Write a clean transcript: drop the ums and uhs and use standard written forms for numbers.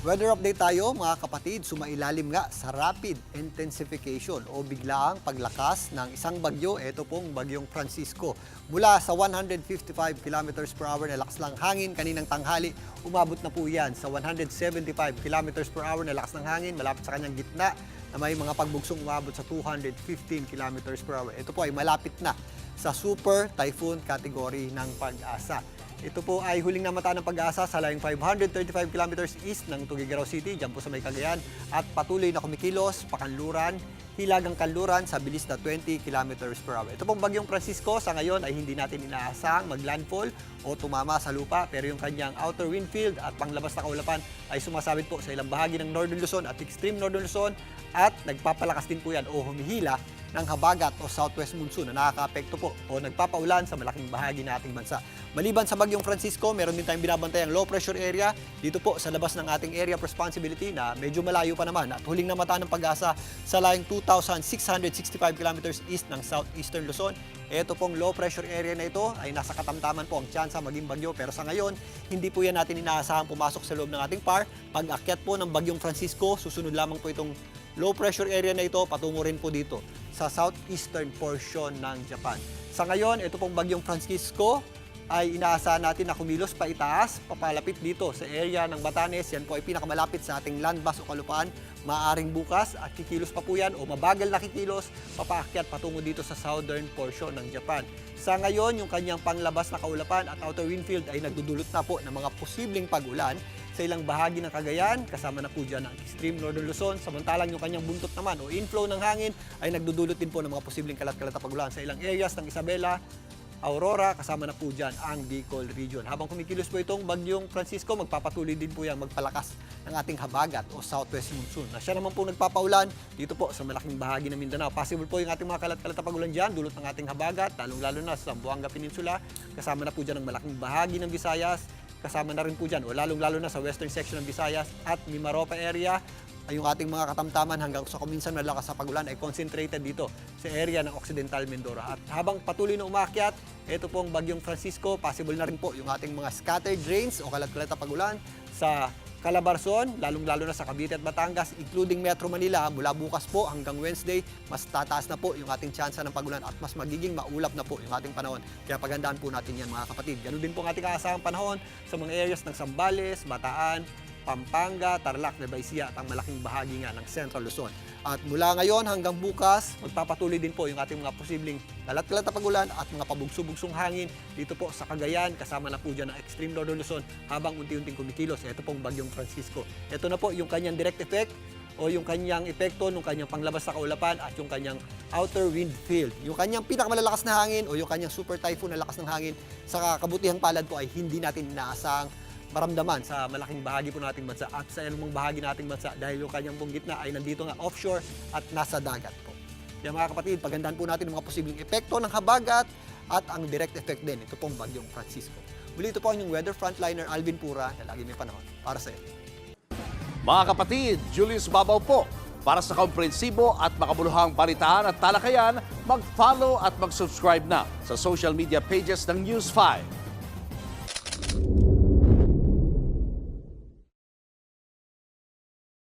Weather update tayo mga kapatid, sumailalim nga sa rapid intensification o biglaang paglakas ng isang bagyo. Ito pong bagyong Francisco. Mula sa 155 kilometers per hour na lakas ng hangin kaninang tanghali, umabot na po yan sa 175 kilometers per hour na lakas ng hangin malapit sa kanyang gitna na may mga pagbugsong umabot sa 215 kilometers per hour. Ito po ay malapit na sa Super Typhoon category ng Pag-asa. Ito po ay huling namata ng Pag-asa sa layong 535 kilometers east ng Tuguegarao City, dyan po sa may Cagayan, at patuloy na kumikilos, pakanluran, hilagang kanluran sa bilis na 20 kilometers per hour. Ito pong bagyong Francisco sa ngayon ay hindi natin inaasang maglandfall o tumama sa lupa, pero yung kanyang outer wind field at panglabas na kaulapan ay sumasabit po sa ilang bahagi ng Northern Luzon at extreme Northern Luzon at nagpapalakas din po yan o humihila ng habagat o southwest monsoon na nakaka-apekto po o nagpapaulan sa malaking bahagi ng ating bansa. Maliban sa bagyong Francisco, meron din tayong binabantayang low pressure area dito po sa labas ng ating area of responsibility na medyo malayo pa naman at huling namata ng Pag-asa sa layong 2,665 kilometers east ng southeastern Luzon. Ito pong low pressure area na ito ay nasa katamtaman po ang tsansa maging bagyo, pero sa ngayon hindi po yan natin inaasahan pumasok sa loob ng ating PAR. Pag-akyat po ng bagyong Francisco, susunod lamang po itong low pressure area na ito patungo rin po dito sa southeastern portion ng Japan. Sa ngayon, ito pong bagyong Francisco ay inaasahan natin na kumilos pa itaas, papalapit dito sa area ng Batanes. Yan po ay pinakamalapit sa ating landmass o kalupaan. Maaring bukas at kikilos pa po yan o mabagal na kikilos, papaakyat patungo dito sa southern portion ng Japan. Sa ngayon, yung kanyang panglabas na kaulapan at outer wind field ay nagdudulot na po ng mga posibleng pag-ulan sa ilang bahagi ng Cagayan, kasama na po dyan ang extreme Northern Luzon. Samantalang yung kanyang buntot naman o inflow ng hangin ay nagdudulot din po ng mga posibleng kalat-kalat na pag-ulan sa ilang areas ng Isabela, Aurora, kasama na po dyan ang Bicol region. Habang kumikilos po itong bagyong Francisco, magpapatuloy din po yan magpalakas ng ating habagat o southwest monsoon. Na siya naman po nagpapaulan dito po sa malaking bahagi ng Mindanao. Possible po yung ating mga kalat-kalat na pag-ulan dyan, dulot ng ating habagat, lalong-lalo na sa Zamboanga Peninsula, kasama na po dyan ang malaking bahagi ng Visayas, kasama na rin po dyan o lalong-lalo na sa western section ng Visayas at Mimaropa area. Ay yung ating mga katamtaman hanggang sa kuminsan malakas sa pag-ulan ay concentrated dito sa area ng Occidental Mindoro. At habang patuloy na umakyat, ito pong bagyong Francisco, possible na rin po yung ating mga scattered rains o kalat-kalat na pag-ulan sa Calabarzon, lalong-lalo na sa Cavite at Batangas, including Metro Manila. Mula bukas po hanggang Wednesday, mas tataas na po yung ating tsansa ng pag-ulan at mas magiging maulap na po yung ating panahon. Kaya pagandaan po natin yan mga kapatid. Ganun din po ang ating aasahang panahon sa mga areas ng Zambales, Bataan, Pampanga, Tarlac, Nueva Ecija at ang malaking bahagi nga ng Central Luzon. At mula ngayon hanggang bukas, magpapatuloy din po yung ating mga posibleng kalat-kalat na pag-ulan at mga pabugso-bugsong hangin dito po sa Cagayan, kasama na po dyan ang extreme Northern Luzon habang unti-unting kumikilos. Ito pong bagyong Francisco. Ito na po yung kanyang direct effect o yung kanyang epekto ng kanyang panglabas sa kaulapan at yung kanyang outer wind field. Yung kanyang pinakamalalakas na hangin o yung kanyang super typhoon na lakas ng hangin sa kabutihang palad po ay hindi natin inaasang maramdaman sa malaking bahagi po nating bansa at sa ilong bahagi nating bansa dahil yung kanyang pong gitna ay nandito nga offshore at nasa dagat po. Kaya mga kapatid, pagandaan po natin ang mga posibleng epekto ng habagat at ang direct effect din. Ito pong bagyong Francisco. Muli ito po ang inyong weather frontliner Alvin Pura na lagi may panahon para sa iyo. Mga kapatid, Julius Babaw po. Para sa komprehensibo at makabuluhang balitaan at talakayan, mag-follow at mag-subscribe na sa social media pages ng News 5.